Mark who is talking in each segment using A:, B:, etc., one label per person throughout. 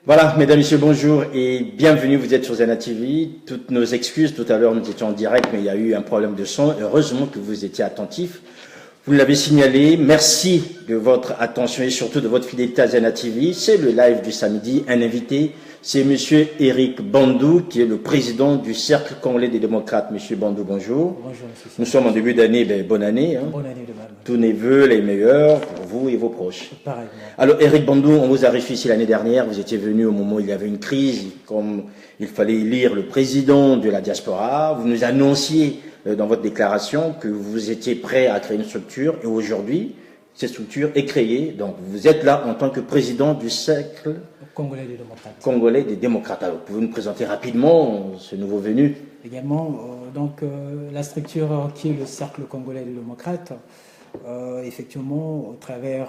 A: Voilà, mesdames, messieurs, bonjour et bienvenue, vous êtes sur Zena TV. Toutes nos excuses, tout à l'heure nous étions en direct, mais il y a eu un problème de son. Heureusement que vous étiez attentifs. Vous l'avez signalé, merci de votre attention et surtout de votre fidélité à Zena TV. C'est le live du samedi, un invité, c'est monsieur Eric Bandou, qui est le président du Cercle congolais des démocrates. Monsieur Bandou, bonjour.
B: Bonjour, monsieur.
A: Nous sommes en début d'année, bonne année.
B: Bonne année de même.
A: Tous mes voeux, les meilleurs pour vous et vos proches.
B: Pareil.
A: Alors, Eric Bandou, on vous a reçu ici l'année dernière. Vous étiez venu au moment où il y avait une crise, comme il fallait élire le président de la diaspora. Vous nous annonciez dans votre déclaration que vous étiez prêt à créer une structure. Et aujourd'hui, cette structure est créée. Donc, vous êtes là en tant que président du Cercle congolais des démocrates. Alors, pouvez-vous nous présenter rapidement ce nouveau venu?
B: Également, la structure qui est le Cercle congolais des démocrates, effectivement, au travers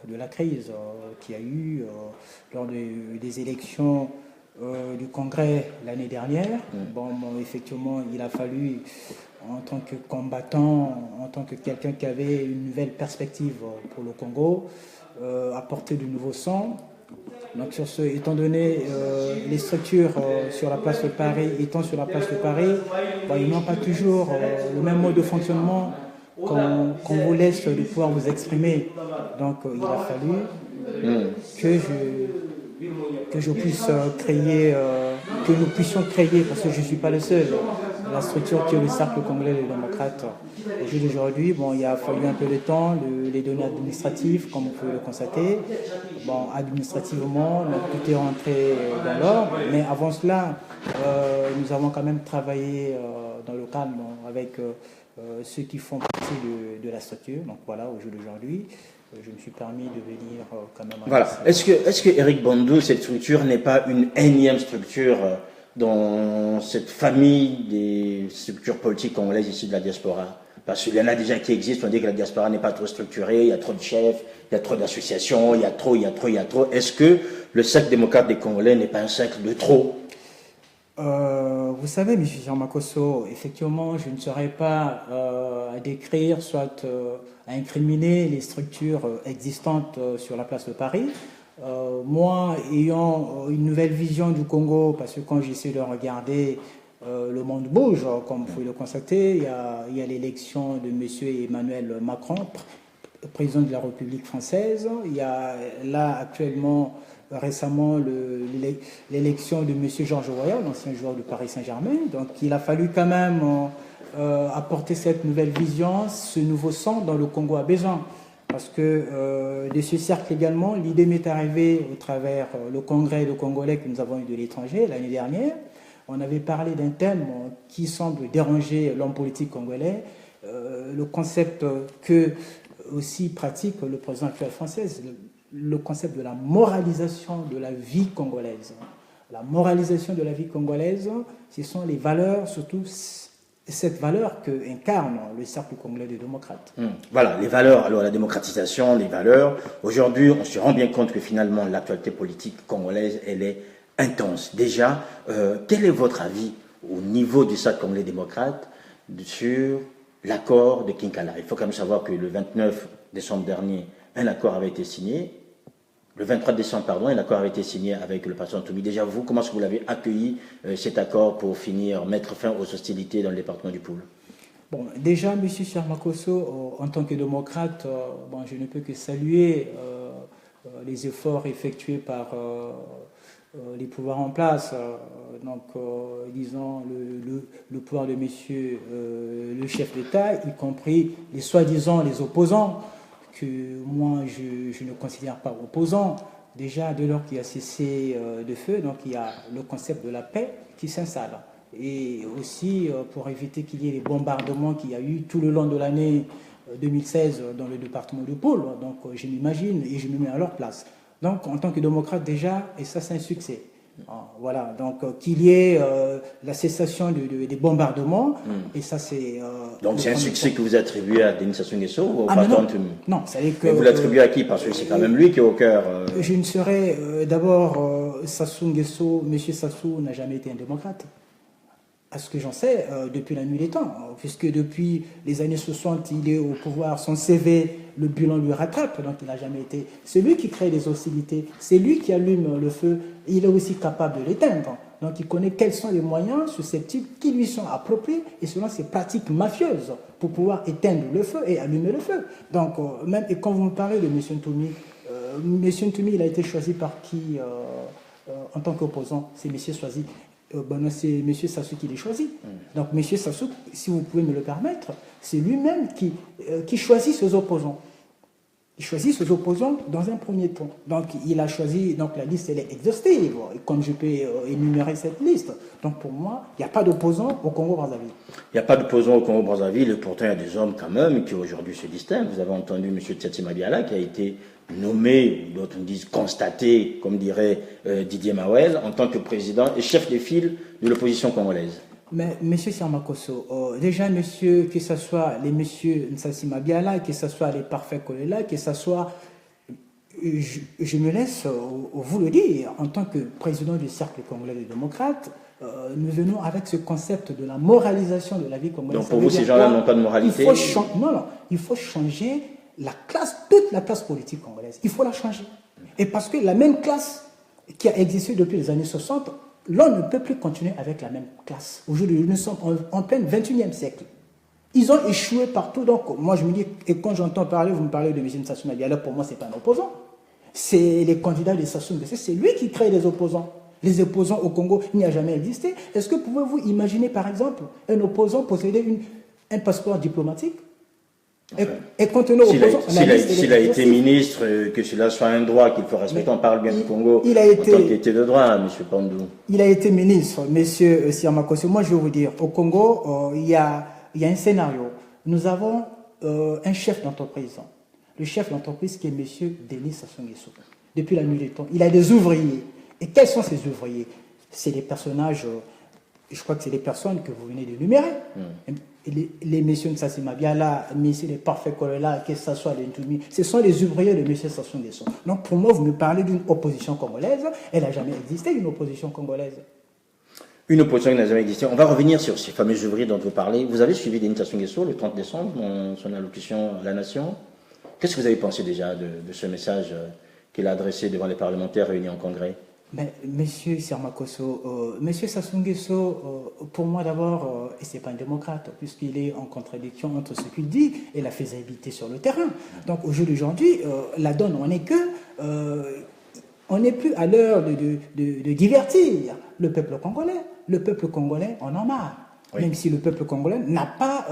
B: de la crise qu'il y a eu lors des élections du Congrès l'année dernière, effectivement, il a fallu, en tant que combattant, en tant que quelqu'un qui avait une nouvelle perspective pour le Congo, apporter de nouveaux sang. Donc, étant donné les structures sur la place de Paris, ils n'ont pas toujours le même mode de fonctionnement qu'on vous laisse de pouvoir vous exprimer. Donc, il a fallu que je puisse créer, que nous puissions créer, parce que je ne suis pas le seul, la structure qui est le Cercle congolais des démocrates. Aujourd'hui, il a fallu un peu de temps, les données administratives, comme vous pouvez le constater. Administrativement, tout est rentré dans l'ordre, mais avant cela, nous avons quand même travaillé dans le calme avec ceux qui font partie de la structure. Donc voilà, au jour d'aujourd'hui, je me suis permis de venir quand même.
A: Voilà. Est-ce que Eric Bandou, cette structure n'est pas une énième structure dans cette famille des structures politiques congolaises ici de la diaspora? Parce qu'il y en a déjà qui existent, on dit que la diaspora n'est pas trop structurée, il y a trop de chefs, il y a trop d'associations, il y a trop. Est-ce que le cercle démocrate des Congolais n'est pas un cercle de trop?
B: Vous savez, M. Jean-Makosso, effectivement, je ne saurais pas à décrire, soit à incriminer les structures existantes sur la place de Paris. Moi, ayant une nouvelle vision du Congo, parce que quand j'essaie de regarder, le monde bouge, comme vous pouvez le constater. Il y a l'élection de M. Emmanuel Macron, président de la République française. Il y a là actuellement, récemment, l'élection de M. Georges Weah, l'ancien joueur du Paris Saint-Germain. Donc il a fallu quand même apporter cette nouvelle vision, ce nouveau sang dont le Congo a besoin. Parce que de ce cercle également, l'idée m'est arrivée au travers le congrès de Congolais que nous avons eu de l'étranger l'année dernière. On avait parlé d'un thème qui semble déranger l'homme politique congolais, le concept que aussi pratique le président actuel français, le concept de la moralisation de la vie congolaise. La moralisation de la vie congolaise, ce sont les valeurs, surtout cette valeur que incarne le Cercle congolais des démocrates.
A: Voilà, les valeurs, alors la démocratisation, les valeurs. Aujourd'hui, on se rend bien compte que finalement l'actualité politique congolaise, elle est intense. Déjà, quel est votre avis au niveau du Cercle congolais des démocrates sur l'accord de Kinkala? Il faut quand même savoir que le 29 décembre dernier, un accord avait été signé. Le 23 décembre, pardon, un accord avait été signé avec le président Toumi. Déjà, vous, comment est-ce que vous l'avez accueilli, cet accord, pour finir, mettre fin aux hostilités dans le département du Poul?
B: Bon, déjà, M. Charmakosso, en tant que démocrate, je ne peux que saluer les efforts effectués par les pouvoirs en place, disons le pouvoir de monsieur le chef d'État, y compris les soi-disant les opposants, que moi je ne considère pas opposants. Déjà, dès lors qu'il y a cessé de feu, donc il y a le concept de la paix qui s'installe. Et aussi, pour éviter qu'il y ait les bombardements qu'il y a eu tout le long de l'année 2016 dans le département du Pôle. Donc je m'imagine et je me mets à leur place. Donc, en tant que démocrate, déjà, et ça, c'est un succès. Voilà, donc qu'il y ait la cessation des bombardements, et ça, c'est...
A: donc, c'est un succès que vous attribuez à Denis Sassou Nguesso ou
B: non, c'est que...
A: Mais vous l'attribuez à qui? Parce que c'est quand même lui qui est au cœur...
B: Je ne serais... D'abord, Sassou Nguesso, M. Sassou n'a jamais été un démocrate. À ce que j'en sais, depuis la nuit des temps, puisque depuis les années 60, il est au pouvoir, son CV le bilan lui rattrape, donc il n'a jamais été. C'est lui qui crée des hostilités, c'est lui qui allume le feu, il est aussi capable de l'éteindre. Donc il connaît quels sont les moyens susceptibles qui lui sont appropriés et selon ses pratiques mafieuses pour pouvoir éteindre le feu et allumer le feu. Donc même, et quand vous me parlez de M. Ntoumi, M. Ntoumi, il a été choisi par qui en tant qu'opposant? C'est M. choisi. C'est M. Sassou qui l'a choisi. Donc M. Sassou, si vous pouvez me le permettre, c'est lui-même qui choisit ses opposants. Il choisit ses opposants dans un premier temps. Donc il a choisi, donc la liste elle est exhaustive, comme je peux énumérer cette liste. Donc pour moi, il n'y a pas d'opposants au Congo-Brazzaville.
A: Il n'y a pas d'opposants au Congo-Brazzaville, et pourtant il y a des hommes quand même qui aujourd'hui se distinguent. Vous avez entendu M. Tchatsi Mabiala qui a été nommé, d'autres disent constaté, comme dirait Didier Mawel, en tant que président et chef de file de l'opposition congolaise.
B: Mais M. Siamakoso, déjà, monsieur, que ce soit les messieurs Nsassi Mabiala, que ce soit les parfaits Kolela, que ce soit, je me laisse vous le dire, en tant que président du Cercle congolais des démocrates, nous venons avec ce concept de la moralisation de la vie congolaise.
A: Donc pour vous, ces gens-là n'ont pas de moralité?
B: Non, il faut changer la classe, toute la classe politique congolaise. Il faut la changer. Et parce que la même classe qui a existé depuis les années 60, l'on ne peut plus continuer avec la même classe. Aujourd'hui, nous sommes en plein 21e siècle. Ils ont échoué partout. Donc, moi, je me dis, et quand j'entends parler, vous me parlez de M. Sassou Mabiala, pour moi, ce n'est pas un opposant. C'est les candidats de Sassou Nguesso. C'est lui qui crée les opposants. Les opposants au Congo, il n'y a jamais existé. Est-ce que pouvez-vous imaginer, par exemple, un opposant posséder un passeport diplomatique? Et contenant
A: s'il a été ministre, que cela soit un droit qu'il faut respecter, on parle bien du Congo
B: il a été,
A: en tant qu'État de droit, M. Pandou.
B: Il a été ministre, M. Siamakoso. Moi, je vais vous dire, au Congo, il y a un scénario. Nous avons un chef d'entreprise. Le chef d'entreprise qui est M. Denis Sassou Nguesso. Depuis la nuit des temps. Il a des ouvriers. Et quels sont ces ouvriers? C'est des personnages, je crois que c'est des personnes que vous venez d'énumérer. Les messieurs Nsassi Mabiala, messieurs les parfaits Kolela, que ce soit les Ntoumi, ce sont les ouvriers de M. Sassou Nguesso. Donc pour moi, vous me parlez d'une opposition congolaise, elle n'a jamais existé, une opposition congolaise.
A: Une opposition qui n'a jamais existé. On va revenir sur ces fameux ouvriers dont vous parlez. Vous avez suivi Denis Sassou Nguesso le 30 décembre dans son allocution à la Nation. Qu'est-ce que vous avez pensé déjà de ce message qu'il a adressé devant les parlementaires réunis en congrès?
B: Mais, Monsieur Siamakoso, Monsieur Sassou Nguesso, pour moi d'abord, et c'est pas un démocrate, puisqu'il est en contradiction entre ce qu'il dit et la faisabilité sur le terrain. Donc au jour d'aujourd'hui, la donne en est que on n'est plus à l'heure de divertir le peuple congolais. Le peuple congolais en a marre. Oui. Même si le peuple congolais n'a pas,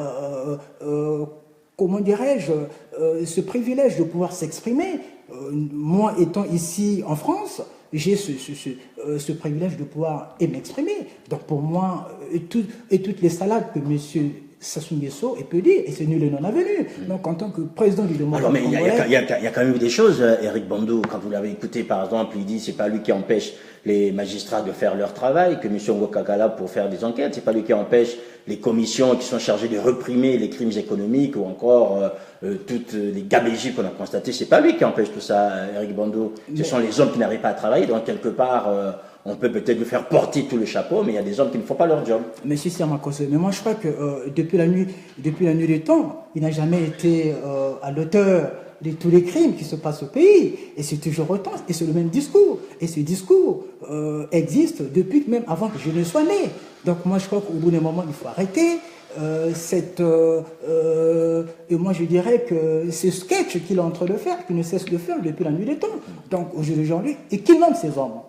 B: comment dirais-je, ce privilège de pouvoir s'exprimer. Moi étant ici en France, j'ai ce privilège de pouvoir m'exprimer. Donc pour moi, toutes les salades que M. Sassou Nguesso peut dire, et c'est nul et non avenu. Donc en tant que président du démocrate
A: congolais... il y a quand même eu des choses, Eric Bandou, quand vous l'avez écouté par exemple, il dit c'est pas lui qui empêche les magistrats de faire leur travail, que M. Ngokakala pour faire des enquêtes, c'est pas lui qui empêche les commissions qui sont chargées de réprimer les crimes économiques ou encore toutes les gabégies qu'on a constatées, c'est pas lui qui empêche tout ça, Eric Bandou. Ce sont les hommes qui n'arrivent pas à travailler, donc quelque part... on peut peut-être lui faire porter tout le chapeau, mais il y a des hommes qui ne font pas leur job.
B: Monsieur Siamakoso, mais moi je crois que depuis la nuit des temps, il n'a jamais été à l'auteur de tous les crimes qui se passent au pays. Et c'est toujours autant, et c'est le même discours. Et ce discours existe depuis même avant que je ne sois né. Donc moi je crois qu'au bout d'un moment, il faut arrêter et moi je dirais que ce sketch qu'il est en train de faire, qu'il ne cesse de faire depuis la nuit des temps. Donc aujourd'hui, et qu'il nomme ces hommes.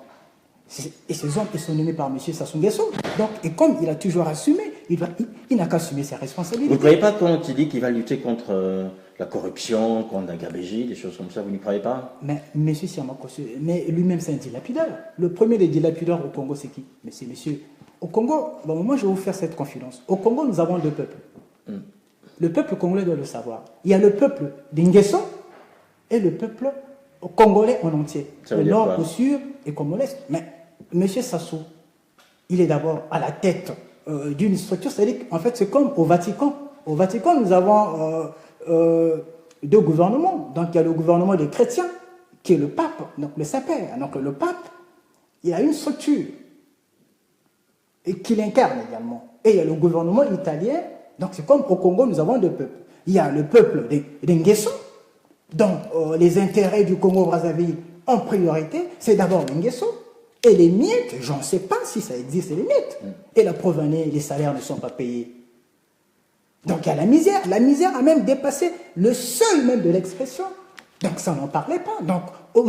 B: Et ces hommes sont nommés par M. Sassou Nguesso. Donc, et comme il a toujours assumé, il n'a qu'à assumer ses responsabilités.
A: Vous ne croyez pas quand il dit qu'il va lutter contre la corruption, contre la gabegie, des choses comme ça, vous n'y croyez pas?
B: Mais M. Siamakoso, mais lui-même c'est un dilapideur. Le premier des dilapideurs au Congo, c'est qui? Mais c'est monsieur. Au Congo, bon, moi je vais vous faire cette confidence. Au Congo, nous avons deux peuples. Le peuple congolais doit le savoir. Il y a le peuple d'Nguesso et le peuple congolais en entier. Le nord, au sud et comme l'est. Mais M. Sassou, il est d'abord à la tête d'une structure, c'est-à-dire qu'en fait c'est comme au Vatican. Au Vatican, nous avons deux gouvernements. Donc il y a le gouvernement des chrétiens, qui est le pape, donc le Saint-Père. Donc le pape, il a une structure et qu'il incarne également. Et il y a le gouvernement italien, donc c'est comme au Congo, nous avons deux peuples. Il y a le peuple des Nguesso Donc, les intérêts du Congo-Brazzaville en priorité, c'est d'abord Nguesso. Et les miettes, j'en sais pas si ça existe, les miettes. Et la preuve en est, les salaires ne sont pas payés. Donc il y a la misère. La misère a même dépassé le seuil même de l'expression. Donc ça, on n'en parlait pas. Donc au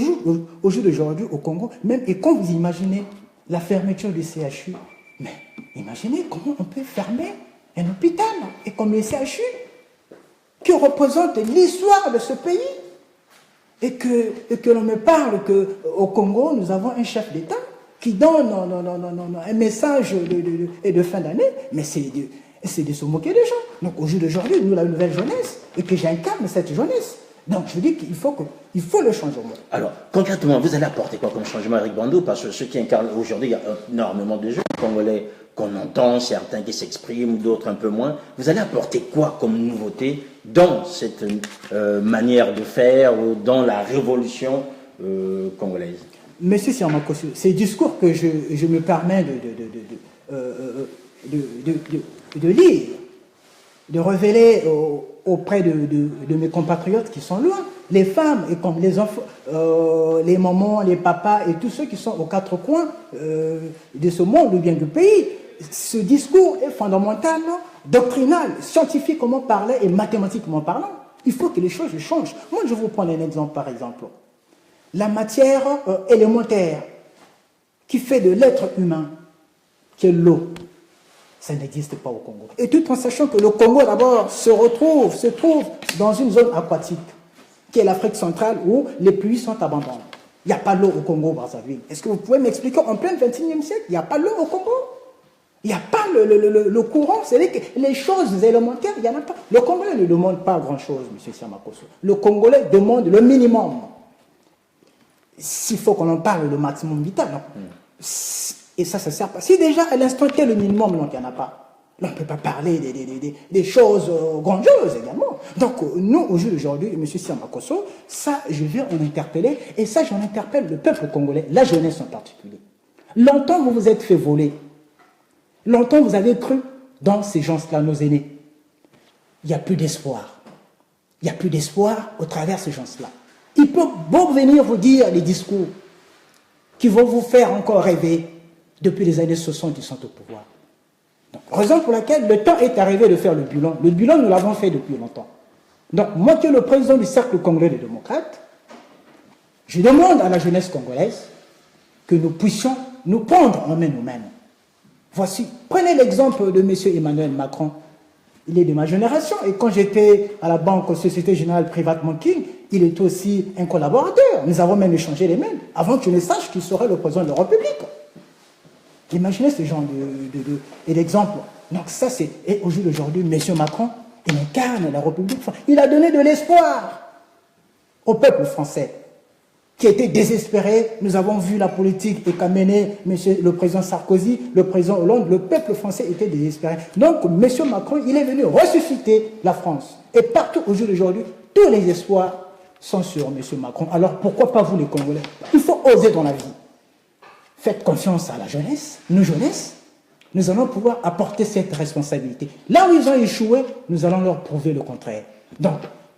B: jour d'aujourd'hui, au Congo, même, et quand vous imaginez la fermeture du CHU, mais imaginez comment on peut fermer un hôpital, et comme le CHU, qui représente l'histoire de ce pays. Et que l'on me parle qu'au Congo, nous avons un chef d'État qui donne un message de fin d'année, mais c'est de se moquer des gens. Donc au jour d'aujourd'hui, nous, la nouvelle jeunesse, et que j'incarne cette jeunesse. Donc je dis qu'il faut le changement.
A: Alors, concrètement, vous allez apporter quoi comme changement, Eric Bandou? Parce que ceux qui incarnent aujourd'hui, il y a énormément de jeunes congolais qu'on entend, certains qui s'expriment, d'autres un peu moins. Vous allez apporter quoi comme nouveauté dans cette manière de faire ou dans la révolution congolaise?
B: Monsieur Siamakosu, ces discours que je me permets de lire, de révéler auprès de mes compatriotes qui sont loin, les femmes et comme les enfants, les mamans, les papas et tous ceux qui sont aux quatre coins de ce monde ou bien du pays, ce discours est fondamental, doctrinal, scientifiquement parlant et mathématiquement parlant. Il faut que les choses changent. Moi, je vais vous prendre un exemple, par exemple. La matière élémentaire qui fait de l'être humain, qui est l'eau, ça n'existe pas au Congo. Et tout en sachant que le Congo, d'abord, se trouve dans une zone aquatique, qui est l'Afrique centrale, où les pluies sont abondantes. Il n'y a pas l'eau au Congo-Brazzaville. Est-ce que vous pouvez m'expliquer, en plein 21e siècle, il n'y a pas l'eau au Congo? Il n'y a pas le courant, c'est-à-dire que les choses élémentaires, il n'y en a pas. Le Congolais ne demande pas grand-chose, M. Siamakoso. Le Congolais demande le minimum. S'il faut qu'on en parle, le maximum vital, non. Et ça ne sert pas. Si déjà, à l'instant T, le minimum, non, il n'y en a pas. Là, on ne peut pas parler des choses grandioses également. Donc, nous, au jour d'aujourd'hui, M. Siamakoso, ça, je vais en interpeller, et ça, j'en interpelle le peuple congolais, la jeunesse en particulier. Longtemps, vous vous êtes fait voler. Longtemps, vous avez cru dans ces gens-là, nos aînés. Il n'y a plus d'espoir. Il n'y a plus d'espoir au travers de ces gens-là. Ils peuvent beau venir vous dire des discours qui vont vous faire encore rêver. Depuis les années 60, ils sont au pouvoir. Donc, raison pour laquelle le temps est arrivé de faire le bilan. Le bilan, nous l'avons fait depuis longtemps. Donc, moi qui suis le président du Cercle congolais des démocrates, je demande à la jeunesse congolaise que nous puissions nous prendre en main nous-mêmes. Voici, prenez l'exemple de M. Emmanuel Macron. Il est de ma génération, et quand j'étais à la Banque Société Générale Private Banking, il était aussi un collaborateur. Nous avons même échangé les mails, avant que je ne sache qu'il serait le président de la République. Imaginez ce genre d'exemple. Donc ça, c'est... Et au jour d'aujourd'hui, M. Macron, il incarne la République. Il a donné de l'espoir au peuple français, qui était désespéré. Nous avons vu la politique qu'a menée le président Sarkozy, le président Hollande. Le peuple français était désespéré. Donc, M. Macron, il est venu ressusciter la France. Et partout, au jour d'aujourd'hui, tous les espoirs sont sur M. Macron. Alors, pourquoi pas vous, les Congolais? Il faut oser dans la vie. Faites confiance à la jeunesse, nous jeunesse. Nous allons pouvoir apporter cette responsabilité. Là où ils ont échoué, nous allons leur prouver le contraire. Donc,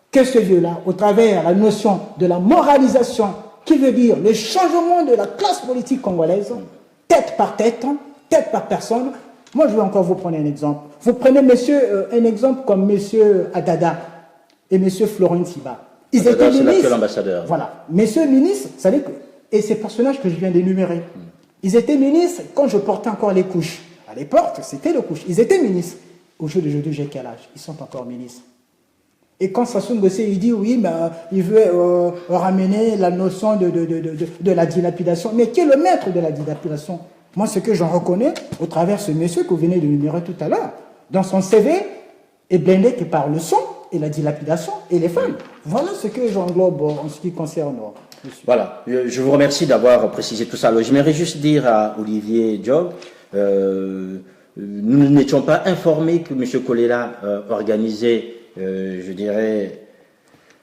B: que ce vieux-là, au travers la notion de la moralisation, qui veut dire le changement de la classe politique congolaise, tête par personne. Moi, je vais encore vous prendre un exemple. Vous prenez un exemple comme M. Adada et M. Florent Siba. Ils étaient ministres. L'ambassadeur. Voilà. Messieurs ministres, vous savez que, et ces personnages que je viens d'énumérer, ils étaient ministres quand je portais encore les couches. À l'époque, c'était les couches. Ils étaient ministres. Aujourd'hui, j'ai quel âge? Ils sont encore ministres. Et quand Sassou Nguesso il dit oui, ben, il veut ramener la notion de la dilapidation. Mais qui est le maître de la dilapidation? Moi, ce que j'en reconnais au travers de ce monsieur que vous venez de numérer tout à l'heure, dans son CV, est blindé que par le son et la dilapidation et les femmes. Voilà ce que j'englobe en ce qui concerne.
A: Voilà, je vous remercie d'avoir précisé tout ça. Alors, j'aimerais juste dire à Olivier Diop, nous n'étions pas informés que M. Kolela organisait, je dirais,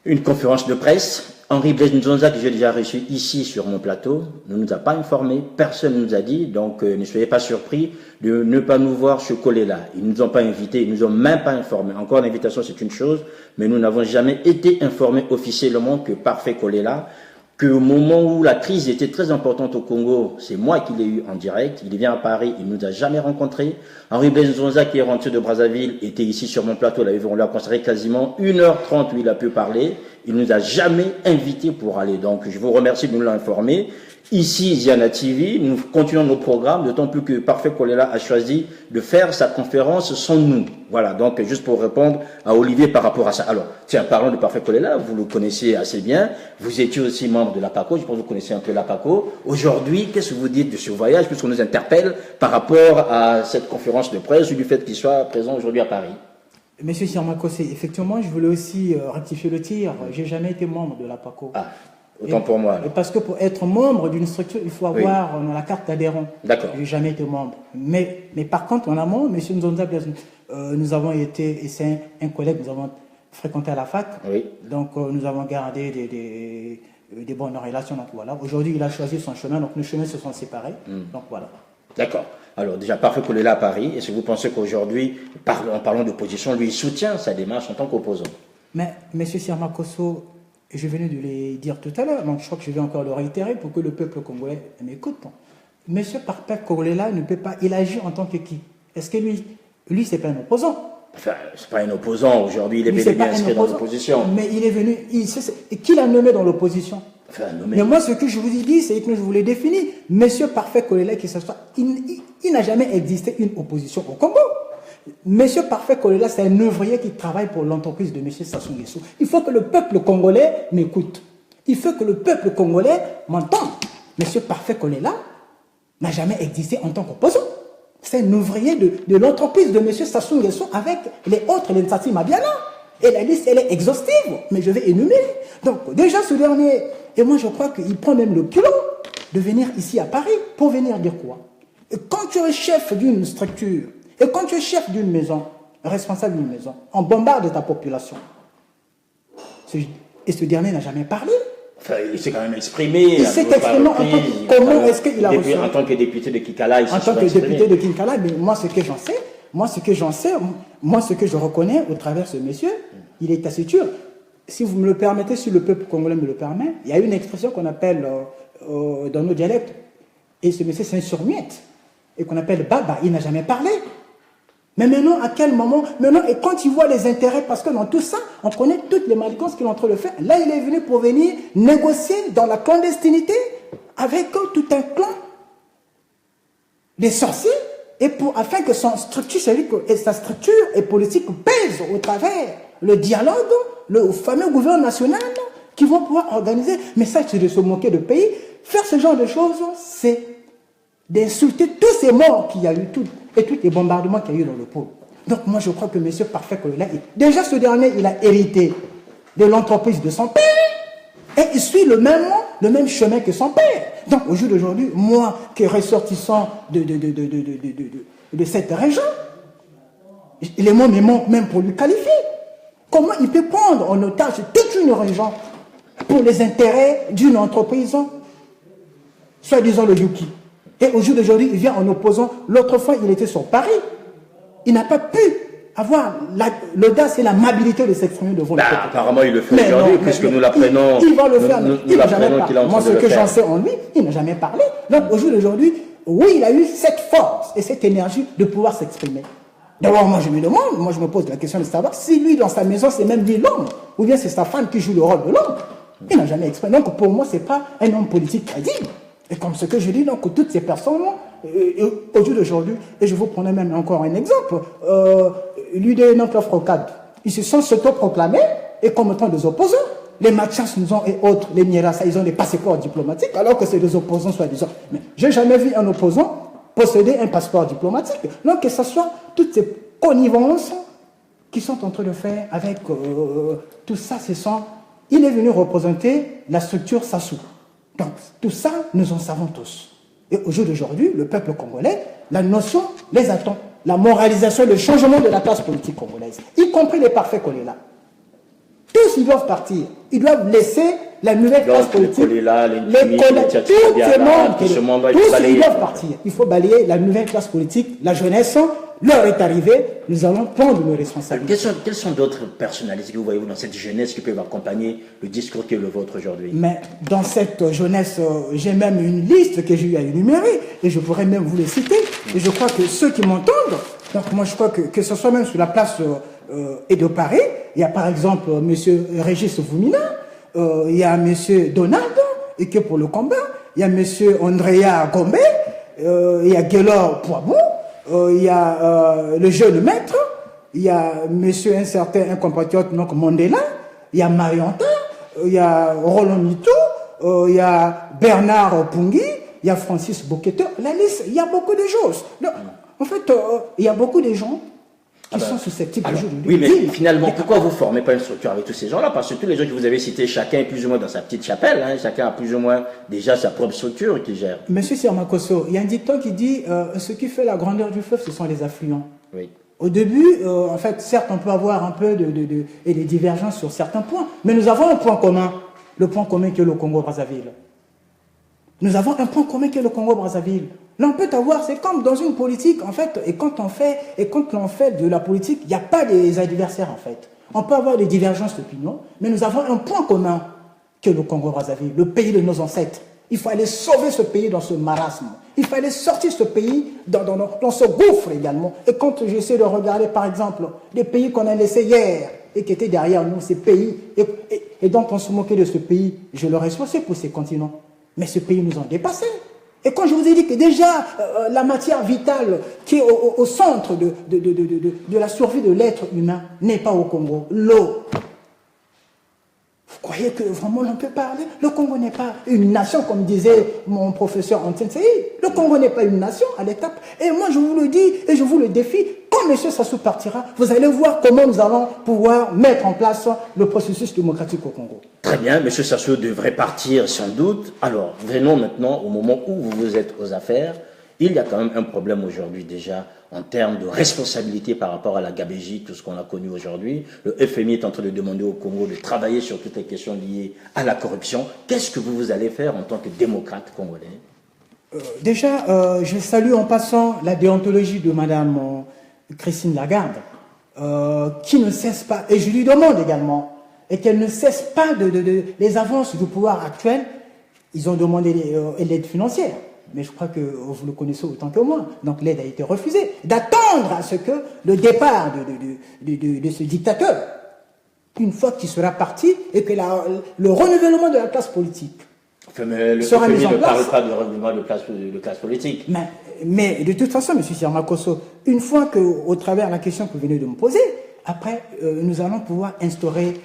A: une conférence de presse Henri Blaise Nzonza, que j'ai déjà reçu ici sur mon plateau, ne nous a pas informés, personne ne nous a dit, donc ne soyez pas surpris de ne pas nous voir se coller là. Ils ne nous ont pas invités, ils ne nous ont même pas informés. Encore l'invitation, c'est une chose, mais nous n'avons jamais été informés officiellement que Parfait Kolela, qu'au moment où la crise était très importante au Congo, c'est moi qui l'ai eu en direct, il vient à Paris, il ne nous a jamais rencontrés. Henri Blaise Nzonza, qui est rentré de Brazzaville, était ici sur mon plateau, on l'a consacré quasiment 1h30 où il a pu parler, il ne nous a jamais invités pour aller. Donc je vous remercie de nous l'informer. Ici, Ziana TV, nous continuons nos programmes, d'autant plus que Parfait Kolela a choisi de faire sa conférence sans nous. Voilà, donc juste pour répondre à Olivier par rapport à ça. Alors, tiens, parlons de Parfait Kolela, vous le connaissez assez bien, vous étiez aussi membre de l'APACO, je pense que vous connaissez un peu l'APACO. Aujourd'hui, qu'est-ce que vous dites de ce voyage, puisqu'on nous interpelle par rapport à cette conférence de presse ou du fait qu'il soit présent aujourd'hui à Paris?
B: Monsieur Sirmakosé, effectivement, je voulais aussi rectifier le tir. J'ai jamais été membre de l'APACO.
A: Ah. Autant pour moi.
B: Et parce que pour être membre d'une structure, il faut avoir la carte d'adhérent.
A: D'accord.
B: J'ai jamais été membre. Mais par contre, en amont, M. Nzonza, nous avons été, et c'est un collègue, nous avons fréquenté à la fac.
A: Oui.
B: Donc, nous avons gardé des bonnes relations. Donc, voilà. Aujourd'hui, il a choisi son chemin. Donc, nos chemins se sont séparés. Donc, voilà.
A: D'accord. Alors, déjà, Parfait Kolela à Paris. Est-ce que vous pensez qu'aujourd'hui, en parlant d'opposition, lui, il soutient sa démarche en tant qu'opposant?
B: Mais, M. Sirmakosso, je venais de le dire tout à l'heure, donc je crois que je vais encore le réitérer pour que le peuple congolais m'écoute. Monsieur Parfait Kolela ne peut pas, il agit en tant que qui? Est-ce que lui c'est pas un opposant?
A: Enfin, c'est pas un opposant, aujourd'hui il est bel et bien inscrit dans l'opposition.
B: Mais il est venu, qui l'a nommé dans l'opposition?
A: Enfin, nommé.
B: Mais moi ce que je vous ai dit, c'est que je vous l'ai défini. Monsieur Parfait Kolela, qui s'assoit, il n'a jamais existé une opposition au Congo. Monsieur Parfait Kolela, c'est un ouvrier qui travaille pour l'entreprise de Monsieur Sassou Nguesso. Il faut que le peuple congolais m'écoute. Il faut que le peuple congolais m'entende. Monsieur Parfait Kolela n'a jamais existé en tant qu'opposant. C'est un ouvrier de l'entreprise de Monsieur Sassou Nguesso avec les autres, les Nsati Mabiala. Et la liste, elle est exhaustive, mais je vais énumérer. Donc, déjà ce dernier, et moi je crois qu'il prend même le culot de venir ici à Paris pour venir dire quoi? Et quand tu es chef d'une structure, et quand tu es chef d'une maison, responsable d'une maison, on bombarde ta population. Et ce dernier n'a jamais parlé.
A: Enfin, il s'est quand même exprimé.
B: Il s'est exprimé comment est-ce qu'il a reçu?
A: En tant que député de Kinkala, il s'est exprimé.
B: En tant que député de Kinkala, mais moi ce que j'en sais, moi ce que je reconnais au travers de ce monsieur, il est taciturne. Si vous me le permettez, si le peuple congolais me le permet, il y a une expression qu'on appelle dans nos dialectes, et ce monsieur c'est un surmuette, et qu'on appelle Baba, il n'a jamais parlé. Mais maintenant, à quel moment? Maintenant, et quand il voit les intérêts, parce que dans tout ça, on connaît toutes les malicances qu'il est en train de faire. Là, il est venu pour venir négocier dans la clandestinité avec tout un clan des sorciers, et afin que sa structure et politique pèse au travers le dialogue, le fameux gouvernement national, qui vont pouvoir organiser. Mais ça, c'est de se moquer de pays. Faire ce genre de choses, c'est d'insulter tous ces morts qu'il y a eu, et tous les bombardements qu'il y a eu dans le pôle. Donc moi je crois que M. Parfait Kolela, déjà ce dernier, il a hérité de l'entreprise de son père, et il suit le même chemin que son père. Donc au jour d'aujourd'hui, moi qui est ressortissant de cette région, les mots me manquent même pour lui qualifier. Comment il peut prendre en otage toute une région pour les intérêts d'une entreprise, soi-disant le Yuki? Et au jour d'aujourd'hui, il vient en opposant. L'autre fois, il était sur Paris. Il n'a pas pu avoir l'audace et l'amabilité de s'exprimer devant le peuple.
A: Apparemment, il le fait aujourd'hui, puisque nous l'apprenons.
B: Il va le faire. Il n'a jamais parlé. Moi, ce que j'en sais en lui, il n'a jamais parlé. Donc, au jour d'aujourd'hui, oui, il a eu cette force et cette énergie de pouvoir s'exprimer. D'abord, moi, je me demande, moi, je me pose la question de savoir si lui, dans sa maison, c'est même lui l'homme, ou bien c'est sa femme qui joue le rôle de l'homme. Il n'a jamais exprimé. Donc, pour moi, ce n'est pas un homme politique crédible. Et comme ce que je dis, donc, toutes ces personnes, au jour d'aujourd'hui, et je vous prenais même encore un exemple, l'UDNF Frocade, ils se sont s'auto-proclamés et comme étant des opposants. Les Mathias et autres, les Mierassa, ils ont des passeports diplomatiques, alors que c'est des opposants soi-disant. Mais je n'ai jamais vu un opposant posséder un passeport diplomatique. Donc, que ce soit toutes ces connivences qui sont en train de faire avec tout ça, il est venu représenter la structure Sassou. Donc, tout ça, nous en savons tous. Et au jour d'aujourd'hui, le peuple congolais, la notion les attend. La moralisation, le changement de la classe politique congolaise, y compris les parfaits Kolela. Tous, ils doivent partir. Ils doivent laisser la nouvelle classe
A: Donc,
B: politique,
A: les collègues,
B: les collègues, tout ce monde, tous ils doivent partir.
A: partir.
B: Il faut balayer la nouvelle classe politique, la jeunesse, l'heure est arrivée, nous allons prendre nos responsabilités.
A: Quelles sont d'autres personnalités que vous voyez dans cette jeunesse qui peuvent accompagner le discours qui est le vôtre aujourd'hui?
B: Mais dans cette jeunesse, j'ai même une liste que j'ai eu à énumérer, et je pourrais même vous les citer. Et je crois que ceux qui m'entendent, donc moi je crois que ce soit même sur la place et de Paris, il y a par exemple M. Régis Voumina, il y a M. Donald, et que pour le combat, il y a M. Andrea Gombe, il y a Guélor Poibou, il y a le jeune maître, il y a monsieur un compatriote, donc Mandela, il y a Marianta, il y a Roland Mito, il y a Bernard Pungui, il y a Francis Boqueteur, la liste, il y a beaucoup de choses. Donc, en fait, il y a beaucoup de gens qui sont susceptibles de jouer.
A: Oui, mais finalement, pourquoi vous ne formez pas une structure avec tous ces gens-là? Parce que tous les gens que vous avez cités, chacun est plus ou moins dans sa petite chapelle, hein, chacun a plus ou moins déjà sa propre structure qu'il gère.
B: Monsieur Sirmakosso, il y a un dicton qui dit ce qui fait la grandeur du fleuve, ce sont les affluents.
A: Oui.
B: Au début, en fait, certes, on peut avoir un peu et des divergences sur certains points, mais nous avons un point commun, le point commun qui est le Congo-Brazzaville. Nous avons un point commun qui est le Congo-Brazzaville. Là, on peut avoir, c'est comme dans une politique, en fait, et quand l'on fait de la politique, il n'y a pas des adversaires, en fait. On peut avoir des divergences d'opinion, mais nous avons un point commun qui est le Congo-Brazzaville, le pays de nos ancêtres. Il faut aller sauver ce pays dans ce marasme. Il faut aller sortir ce pays dans ce gouffre également. Et quand j'essaie de regarder, par exemple, les pays qu'on a laissés hier et qui étaient derrière nous, ces pays, et dont on se moquait de ce pays, je le respecte pour ces continents. Mais ce pays nous a dépassés. Et quand je vous ai dit que déjà, la matière vitale qui est au centre de la survie de l'être humain n'est pas au Congo, l'eau. Vous croyez que vraiment l'on peut parler? Le Congo n'est pas une nation, comme disait mon professeur Antenne Saïd. Le Congo n'est pas une nation à l'étape. Et moi, je vous le dis et je vous le défie. Quand M. Sassou partira, vous allez voir comment nous allons pouvoir mettre en place le processus démocratique au Congo.
A: Très bien, M. Sassou devrait partir sans doute. Alors, venons maintenant au moment où vous êtes aux affaires. Il y a quand même un problème aujourd'hui déjà en termes de responsabilité par rapport à la gabégie, tout ce qu'on a connu aujourd'hui. Le FMI est en train de demander au Congo de travailler sur toutes les questions liées à la corruption. Qu'est-ce que vous allez faire en tant que démocrate congolais?
B: Déjà, je salue en passant la déontologie de Mme Christine Lagarde, qui ne cesse pas, et je lui demande également, et qu'elle ne cesse pas les avances du pouvoir actuel. Ils ont demandé l'aide financière. Mais je crois que vous le connaissez autant que moi. Donc l'aide a été refusée. D'attendre à ce que le départ de ce dictateur, une fois qu'il sera parti, et que le renouvellement de la classe politique
A: enfin, mais le
B: sera mis en
A: ne
B: place.
A: parle pas de renouvellement de classe politique.
B: Mais de toute façon, M. Sirmakosso, une fois qu'au travers de la question que vous venez de me poser, après, nous allons pouvoir instaurer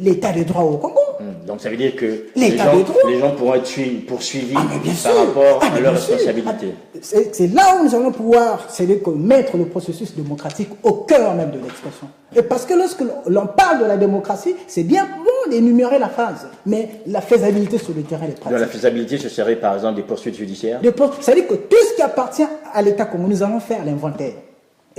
B: l'état de droit au Congo.
A: Donc ça veut dire que
B: les
A: gens pourront être poursuivis par rapport à leurs responsabilités.
B: C'est là où nous allons pouvoir, c'est-à-dire mettre le processus démocratique au cœur même de l'expression. Et parce que lorsque l'on parle de la démocratie, c'est bien bon d'énumérer la phase, mais la faisabilité sur le terrain est pratique.
A: Donc la faisabilité, ce serait par exemple des poursuites judiciaires.
B: C'est-à-dire que tout ce qui appartient à l'État Congo, nous allons faire l'inventaire.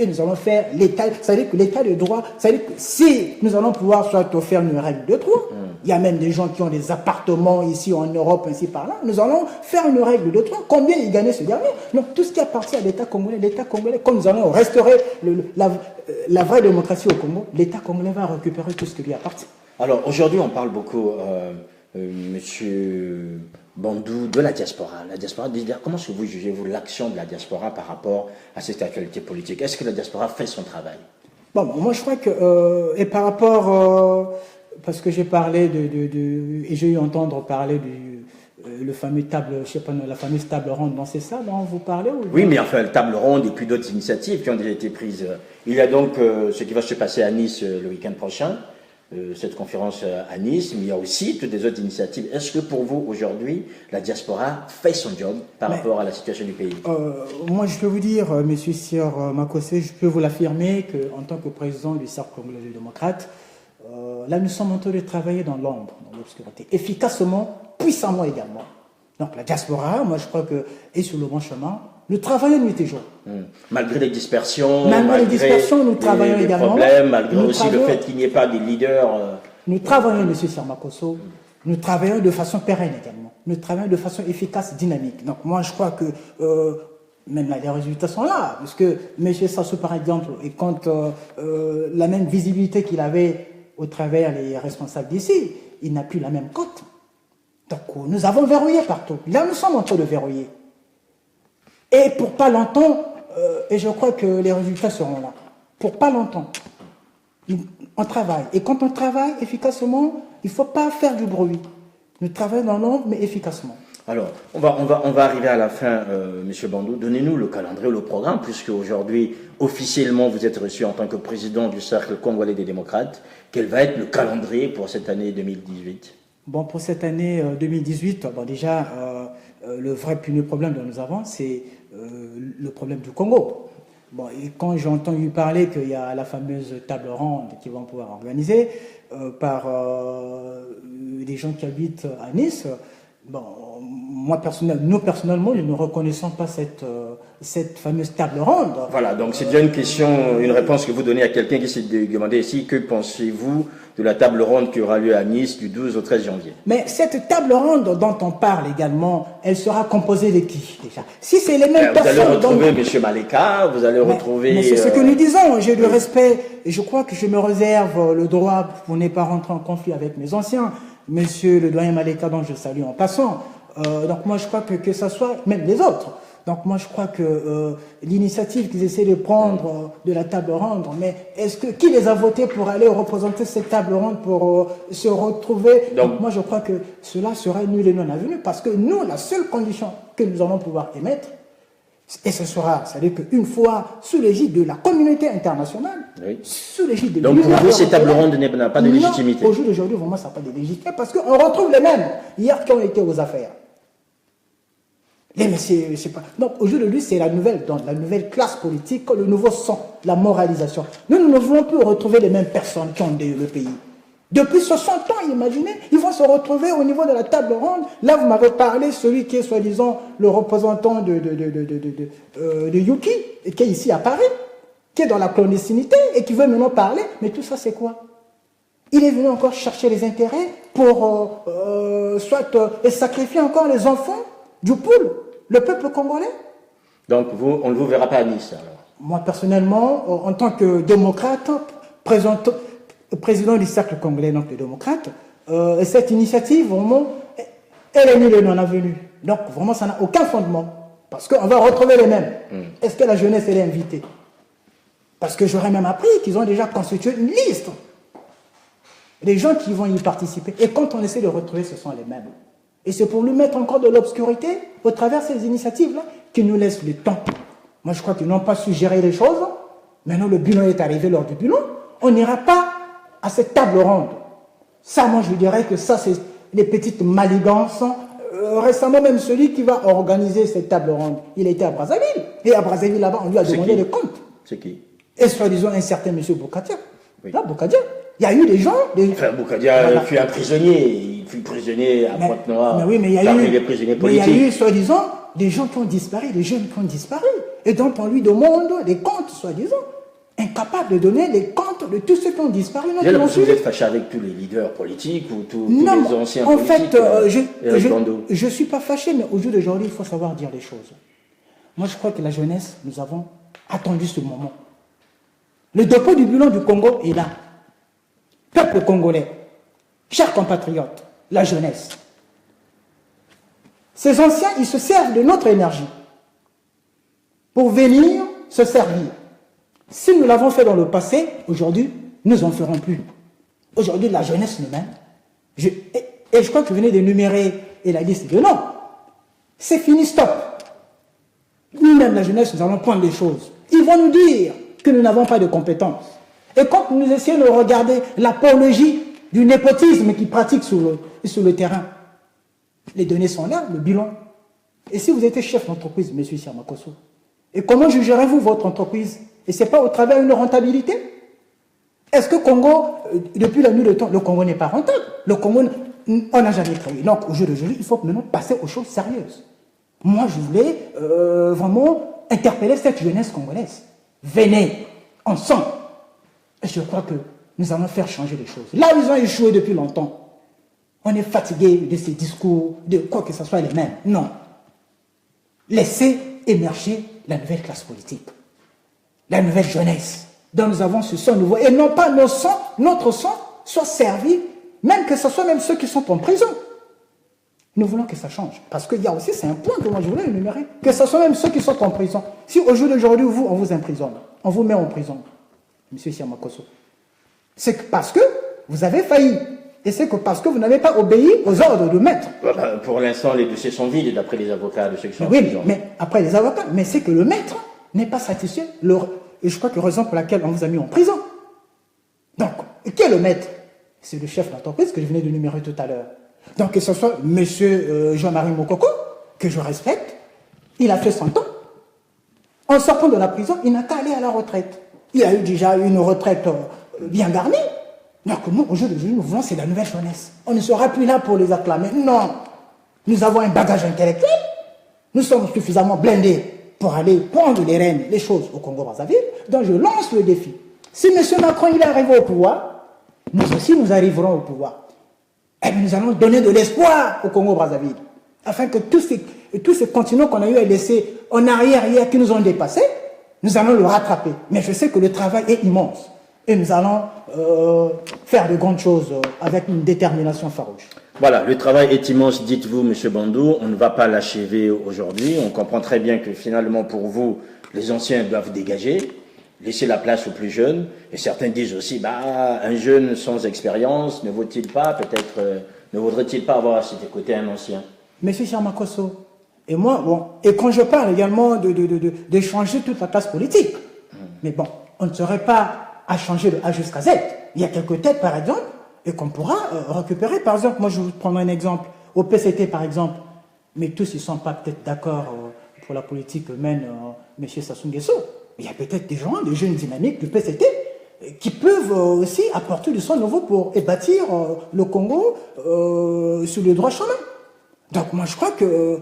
B: Et nous allons faire l'état, c'est-à-dire que l'état de droit, c'est-à-dire que si nous allons pouvoir soit faire une règle de droit, il y a même des gens qui ont des appartements ici en Europe, ainsi par là, nous allons faire une règle de droit, combien il gagnait ce dernier. Donc tout ce qui appartient à l'État congolais, comme nous allons restaurer la vraie démocratie au Congo, l'État congolais va récupérer tout ce qui lui appartient.
A: Alors aujourd'hui on parle beaucoup, Monsieur Bandou, de la diaspora. La diaspora, comment est-ce que vous jugez-vous l'action de la diaspora par rapport à cette actualité politique? Est-ce que la diaspora fait son travail?
B: Bon, moi je crois que, et par rapport, parce que j'ai parlé et j'ai eu à entendre parler le fameux la fameuse table ronde, non, c'est ça dont vous parlez ou...
A: Oui, mais enfin, la table ronde et puis d'autres initiatives qui ont déjà été prises. Il y a donc ce qui va se passer à Nice le week-end prochain, cette conférence à Nice, mais il y a aussi toutes les autres initiatives. Est-ce que pour vous, aujourd'hui, la diaspora fait son job par rapport à la situation du pays?
B: Moi, je peux vous dire, Monsieur Sir Makossé, je peux vous l'affirmer qu'en tant que président du Cercle congolais des démocrates, là, nous sommes en train de travailler dans l'ombre, dans l'obscurité, efficacement, puissamment également. Donc la diaspora, moi je crois que est sur le bon chemin. Nous travaillons nuit et jour.
A: Malgré les dispersions,
B: malgré les dispersions, nous travaillons
A: les
B: également.
A: Problèmes, malgré aussi le fait qu'il n'y ait pas des leaders.
B: Nous travaillons, M. Sirmakosso, Nous travaillons de façon pérenne également. Nous travaillons de façon efficace, dynamique. Donc moi, je crois que même là, les résultats sont là. Parce que M. Sassou, par exemple, et quand la même visibilité qu'il avait au travers les responsables d'ici, il n'a plus la même cote. Donc nous avons verrouillé partout. Là, nous sommes en train de verrouiller. Et pour pas longtemps, et je crois que les résultats seront là. Pour pas longtemps. On travaille. Et quand on travaille efficacement, il ne faut pas faire du bruit. Nous travaillons dans l'ombre, mais efficacement.
A: Alors, on va arriver à la fin, M. Bandou. Donnez-nous le calendrier, le programme, puisque aujourd'hui, officiellement, vous êtes reçu en tant que président du Cercle congolais des démocrates. Quel va être le calendrier pour cette année 2018?
B: Bon, pour cette année 2018, bon, déjà, le vrai premier problème dont nous avons, c'est le problème du Congo. Bon, et quand j'ai entendu parler qu'il y a la fameuse table ronde qu'ils vont pouvoir organiser par des gens qui habitent à Nice, bon, nous personnellement, nous ne reconnaissons pas cette fameuse table ronde.
A: Voilà, donc c'est déjà une question, une réponse que vous donnez à quelqu'un qui s'est demandé ici, que pensez-vous de la table ronde qui aura lieu à Nice du 12 au 13 janvier?
B: Mais cette table ronde dont on parle également, elle sera composée de qui déjà? Si c'est les mêmes personnes...
A: Vous allez retrouver M. Maleka, vous allez retrouver...
B: Mais c'est ce que nous disons, j'ai du respect, et je crois que je me réserve le droit pour ne pas rentrer en conflit avec mes anciens, Monsieur le doyen Maleka, dont je salue en passant. Donc moi je crois que ça soit, même les autres, donc moi je crois que l'initiative qu'ils essaient de prendre de la table ronde, mais qui les a votés pour aller représenter cette table ronde pour se retrouver? Donc moi je crois que cela sera nul et non avenu, parce que nous, la seule condition que nous allons pouvoir émettre, et ce sera, c'est-à-dire qu'une fois sous l'égide de la communauté internationale,
A: oui.
B: Sous l'égide de
A: donc pour vous, cette table ronde n'a pas de légitimité?
B: Au jour d'aujourd'hui, vraiment, ça n'a pas de légitimité, parce qu'on retrouve les mêmes hier qui ont été aux affaires. Mais c'est pas... Donc, au jour d'aujourd'hui, c'est la nouvelle classe politique, le nouveau son, la moralisation. Nous ne voulons plus retrouver les mêmes personnes qui ont le pays. Depuis 60 ans, imaginez, ils vont se retrouver au niveau de la table ronde. Là, vous m'avez parlé, celui qui est soi-disant le représentant de Yuki, et qui est ici à Paris, qui est dans la clandestinité et qui veut maintenant parler. Mais tout ça, c'est quoi? Il est venu encore chercher les intérêts pour sacrifier encore les enfants du peuple, le peuple congolais.
A: Donc, on ne vous verra pas à Nice, alors? Moi,
B: personnellement, en tant que démocrate, président du Cercle congolais, donc des démocrates, cette initiative, vraiment, elle est nulle et non avenue. Donc, vraiment, ça n'a aucun fondement. Parce qu'on va retrouver les mêmes. Est-ce que la jeunesse, elle est invitée? Parce que j'aurais même appris qu'ils ont déjà constitué une liste. Les gens qui vont y participer. Et quand on essaie de retrouver, ce sont les mêmes. Et c'est pour nous mettre encore de l'obscurité au travers de ces initiatives-là qui nous laissent le temps. Moi, je crois qu'ils n'ont pas su gérer les choses. Maintenant, le bilan est arrivé lors du bilan. On n'ira pas à cette table ronde. Ça, moi, je dirais que ça, c'est des petites manigances. Récemment, même celui qui va organiser cette table ronde, il était à Brazzaville. Et à Brazzaville, là-bas, on lui a demandé des comptes.
A: C'est qui?
B: Et soi-disant un certain monsieur Boukadia. Oui. Là, Boukadia. Il y a eu des gens...
A: Enfin, Boukadia fut un prisonnier. Il fut prisonnier à Pointe-Noire.
B: Mais oui, mais il y a eu, soi-disant, des gens qui ont disparu, des jeunes qui ont disparu. Et donc, on lui demande des comptes, soi-disant. Incapable de donner les comptes de tous ceux qui ont disparu.
A: Vous êtes fâché avec tous les leaders politiques ou tous les anciens politiques?
B: En fait, je ne suis pas fâché, mais au jour d'aujourd'hui, il faut savoir dire les choses. Moi, je crois que la jeunesse, nous avons attendu ce moment. Le dépôt du bilan du Congo est là. Peuple congolais, chers compatriotes, la jeunesse. Ces anciens, ils se servent de notre énergie pour venir se servir. Si nous l'avons fait dans le passé, aujourd'hui, nous n'en ferons plus. Aujourd'hui, la jeunesse nous-mêmes. Et je crois que je venais d'énumérer la liste de noms. C'est fini, stop. Nous-mêmes, la jeunesse, nous allons prendre des choses. Ils vont nous dire que nous n'avons pas de compétences. Et quand nous essayons de regarder l'apologie du népotisme qu'ils pratiquent sur le terrain, les données sont là, le bilan. Et si vous étiez chef d'entreprise, M. Siamakoso, et comment jugerez-vous votre entreprise? Et ce n'est pas au travers d'une rentabilité? Est-ce que Congo, depuis la nuit de temps, le Congo n'est pas rentable? Le Congo, on n'a jamais créé. Donc, au jour d'aujourd'hui, il faut maintenant passer aux choses sérieuses. Moi, je voulais vraiment interpeller cette jeunesse congolaise. Venez, ensemble. Et je crois que nous allons faire changer les choses. Là où ils ont échoué depuis longtemps, On est fatigué de ces discours, de quoi que ce soit les mêmes. Non. Laissez émerger la nouvelle classe politique, la nouvelle jeunesse, dont nous avons ce sang nouveau. Et non pas notre sang soit servi, même que ce soit même ceux qui sont en prison. Nous voulons que ça change. Parce qu'il y a aussi, c'est un point que moi je voulais énumérer, que ce soit même ceux qui sont en prison. Si au jour d'aujourd'hui, on vous emprisonne, on vous met en prison, M. Siamakosso, c'est parce que vous avez failli. Et c'est que parce que vous n'avez pas obéi aux ordres du maître.
A: Voilà, pour l'instant, les dossiers sont vides d'après les avocats de ceux qui sont en
B: oui,
A: prison.
B: Mais après les avocats, mais c'est que le maître n'est pas satisfait. Et je crois que la raison pour laquelle on vous a mis en prison. Donc, qui est le maître? C'est le chef d'entreprise que je venais de numérer tout à l'heure. Donc, que ce soit M. Jean-Marie Mokoko, que je respecte, il a fait 100 ans. En sortant de la prison, il n'a qu'à aller à la retraite. Il a eu déjà une retraite bien garnie. Donc, nous, aujourd'hui, nous voulons, c'est la nouvelle jeunesse. On ne sera plus là pour les acclamer. Non. Nous avons un bagage intellectuel. Nous sommes suffisamment blindés pour aller prendre les rênes, les choses au Congo-Brazzaville. Donc, je lance le défi. Si M. Macron, il est arrivé au pouvoir, nous aussi, nous arriverons au pouvoir. Et nous allons donner de l'espoir au Congo-Brazzaville, afin que tous ces continents qu'on a eu à laisser en arrière hier, qui nous ont dépassés, nous allons le rattraper. Mais je sais que le travail est immense. Et nous allons faire de grandes choses avec une détermination farouche.
A: Voilà, le travail est immense, dites-vous, M. Bandou. On ne va pas l'achever aujourd'hui. On comprend très bien que finalement, pour vous, les anciens doivent dégager, laisser la place aux plus jeunes. Et certains disent aussi, un jeune sans expérience ne vaut-il pas, peut-être, ne vaudrait-il pas avoir à ses côtés un ancien?
B: Monsieur Charmakosso, et moi, bon, et quand je parle également de changer toute la classe politique, mais bon, on ne serait pas à changer de A jusqu'à Z. Il y a quelques têtes, par exemple, et qu'on pourra récupérer. Par exemple, moi, je vous prendre un exemple. Au PCT, par exemple, mais tous, ils ne sont pas peut-être d'accord pour la politique que mène M. Sassou Nguesso. Il y a peut-être des gens, des jeunes dynamiques du PCT, qui peuvent aussi apporter du sang nouveau pour bâtir le Congo sur le droit chemin. Donc, moi, je crois que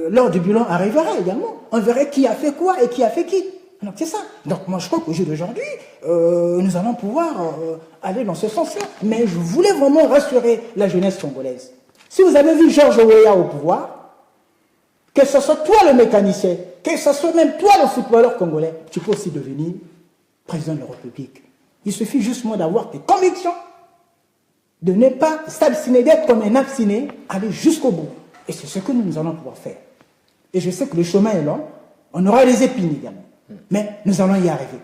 B: l'heure du bilan arrivera également. On verrait qui a fait quoi et qui a fait qui. Donc, c'est ça. Donc, moi, je crois qu'au jour d'aujourd'hui, nous allons pouvoir aller dans ce sens-là. Mais je voulais vraiment rassurer la jeunesse congolaise. Si vous avez vu Georges Weah au pouvoir, que ce soit toi le mécanicien, que ce soit même toi le footballeur congolais, tu peux aussi devenir président de la République. Il suffit justement d'avoir tes convictions, de ne pas s'abstiner, d'être comme un abstiné, aller jusqu'au bout. Et c'est ce que nous allons pouvoir faire. Et je sais que le chemin est long, on aura les épines également. Mais nous allons y arriver.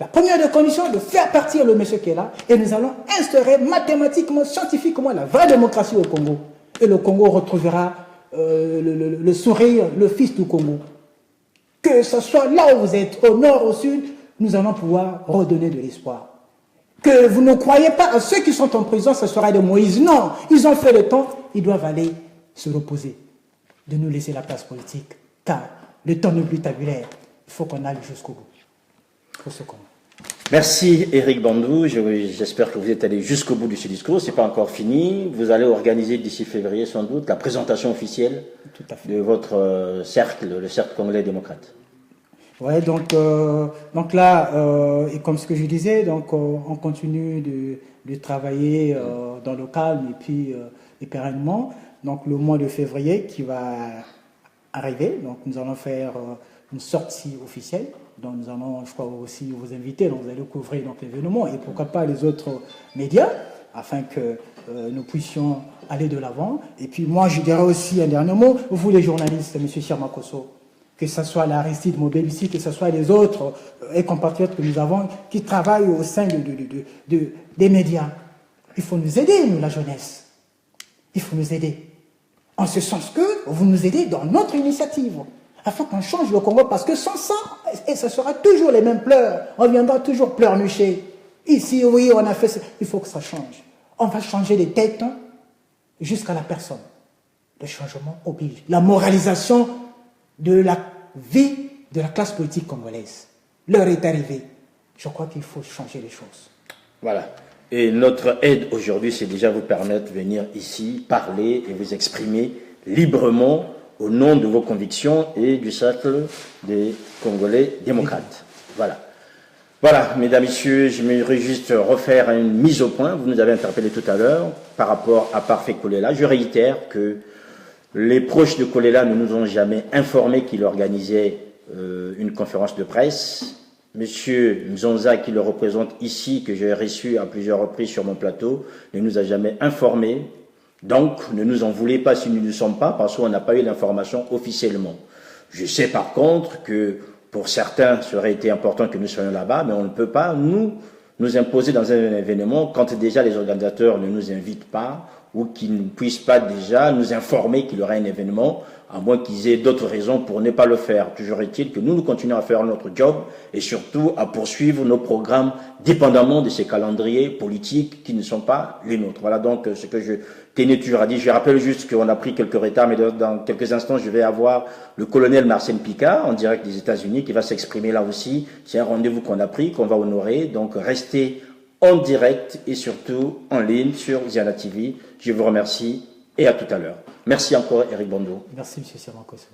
B: La première des conditions est de faire partir le monsieur qui est là, et nous allons instaurer mathématiquement, scientifiquement la vraie démocratie au Congo. Et le Congo retrouvera le sourire, le fils du Congo. Que ce soit là où vous êtes, au nord, au sud, nous allons pouvoir redonner de l'espoir. Que vous ne croyez pas à ceux qui sont en prison, ce sera de Moïse. Non, ils ont fait le temps, ils doivent aller se reposer, de nous laisser la place politique, car le temps n'est plus tabulaire. Il faut qu'on aille jusqu'au bout. Pour ce qu'on...
A: Merci Éric Bandou, j'espère que vous êtes allé jusqu'au bout de ce discours, c'est pas encore fini, vous allez organiser d'ici février sans doute la présentation officielle de votre cercle, le cercle congolais démocrate.
B: Oui, donc là, et comme ce que je disais, donc on continue de travailler dans le calme et puis pérennement. Donc le mois de février qui va arriver, donc nous allons faire une sortie officielle. Donc nous allons, je crois, aussi vous inviter, donc vous allez couvrir l'événement et pourquoi pas les autres médias, afin que nous puissions aller de l'avant. Et puis moi, je dirais aussi un dernier mot, vous les journalistes, M. Chirmakosso, que ce soit l'Aristide Mobile ici, que ce soit les autres compatriotes que nous avons qui travaillent au sein des médias. Il faut nous aider, nous, la jeunesse. Il faut nous aider. En ce sens que vous nous aidez dans notre initiative, afin qu'on change le Congo, parce que sans ça, et ce sera toujours les mêmes pleurs. On viendra toujours pleurnicher. Ici, oui, on a fait ça. Il faut que ça change. On va changer les têtes jusqu'à la personne. Le changement oblige. La moralisation de la vie de la classe politique congolaise. L'heure est arrivée. Je crois qu'il faut changer les choses.
A: Voilà. Et notre aide aujourd'hui, c'est déjà vous permettre de venir ici, parler et vous exprimer librement au nom de vos convictions et du cercle des Congolais démocrates. Voilà. Voilà, mesdames, messieurs, je voudrais juste refaire une mise au point. Vous nous avez interpellé tout à l'heure par rapport à Parfait Kolela. Je réitère que les proches de Kolela ne nous ont jamais informé qu'il organisait une conférence de presse. Monsieur Nzonza, qui le représente ici, que j'ai reçu à plusieurs reprises sur mon plateau, ne nous a jamais informé. Donc, ne nous en voulez pas si nous ne sommes pas, parce qu'on n'a pas eu l'information officiellement. Je sais par contre que pour certains, ça aurait été important que nous soyons là-bas, mais on ne peut pas nous imposer dans un événement quand déjà les organisateurs ne nous invitent pas ou qu'ils ne puissent pas déjà nous informer qu'il y aura un événement, à moins qu'ils aient d'autres raisons pour ne pas le faire. Toujours est-il que nous continuons à faire notre job et surtout à poursuivre nos programmes dépendamment de ces calendriers politiques qui ne sont pas les nôtres. Voilà donc ce que je tenais toujours à dire. Je rappelle juste qu'on a pris quelques retards, mais dans quelques instants, je vais avoir le colonel Marcel Picard en direct des États-Unis qui va s'exprimer là aussi. C'est un rendez-vous qu'on a pris, qu'on va honorer. Donc restez en direct et surtout en ligne sur Ziana TV. Je vous remercie et à tout à l'heure. Merci encore, Eric Bondo.
B: Merci, M. Sirmakosso.